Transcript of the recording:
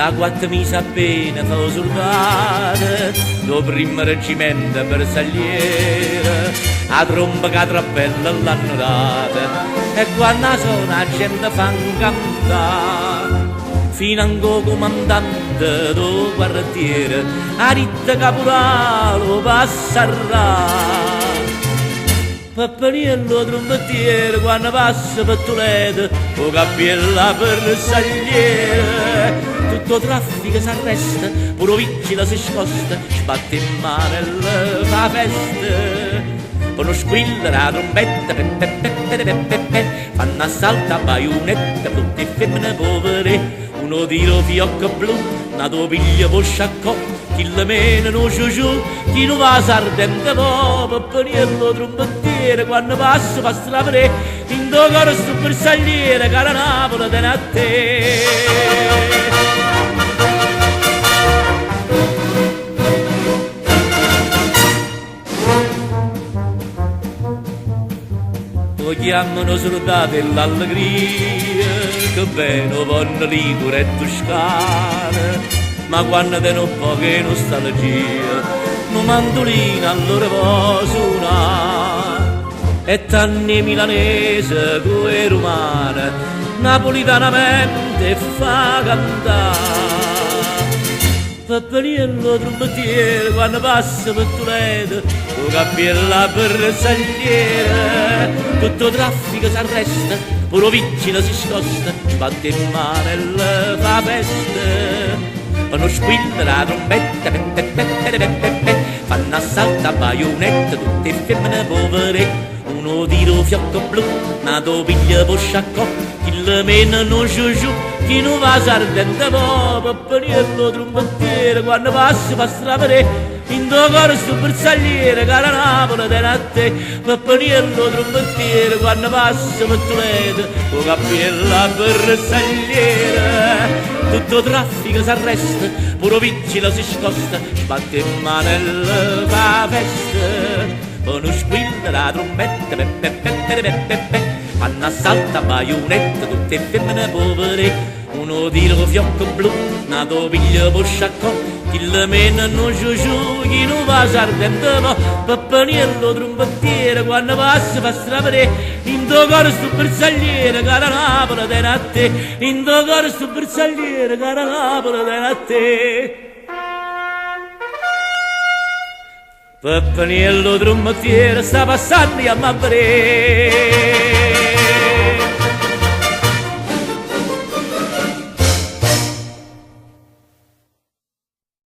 da 4 mesi appena fa soldato, lo primo reggimento bersagliere, a tromba che trappella l'hanno data, e quando suona la gente fa cantare, fino a un comandante del quartiere, a ritta caporale passerà. Pappaniello trombettiere quando passa per Toledo, o cappiella per sagliere, tutto traffico s'arresta, pure vigile si scosta, sbatte in mano e le fa festa. Con lo squillo la trombetta, pe pe pe pe pe pe pe, fanno assalto a baionetta, tutte femmine povere, uno tiro fiocco blu, nato piglia po' sciaccò, chi le mena no giù, chi non va s'ardente po', pappaniello trombettiere, quando passa la pre, in do coro sto bersagliere, cara Napoli te ne a te. Lo chiamano soldati e l'allegria, che bene vanno Ligure e Toscana, ma quando te non poche nostalgia, un mandolino allora può suonare, e tanni milanese come romana, napolitanamente fa cantare. Pappaniello trombettiere quando passa per Toledo, o cappiella per sagliere, tutto traffico s'arresta, pure vigile si scosta, sbatte in mano e le fa festa. Fanno squilla la trombetta, pe pe pe pe pe pe pe, fanno assalto a baionetta, tutte femmine povere, uno tiro fiocco blu, nato piglia po' sciaccò, chi le mena non giù, chi non va s'ardente po', pappaniello trombettiere quando passa la pre, in do coro sto bersagliere, cara Napoli te ne a te. Pappaniello trombettiere quando passa per Toledo, o cappiella per sagliere, tutto traffico s'arresta, pure vigile si scosta, sbatte in mano e le fa festa. Con uno squillo la trombetta, pe pe pe pe pe pe pe, fanno assalto a baionetta, tutte femmine povere, uno tiro fiocco blu, nato piglia po' sciaccò, chi le mena non giù, chi non va s'ardente po', pappaniello trombettiere quando passa la pre, in do coro sto bersagliere, cara Napoli te ne a te, in do coro sto bersagliere, cara Napoli te ne a te. Pappaniello trombettiere sta passando a m'avrei.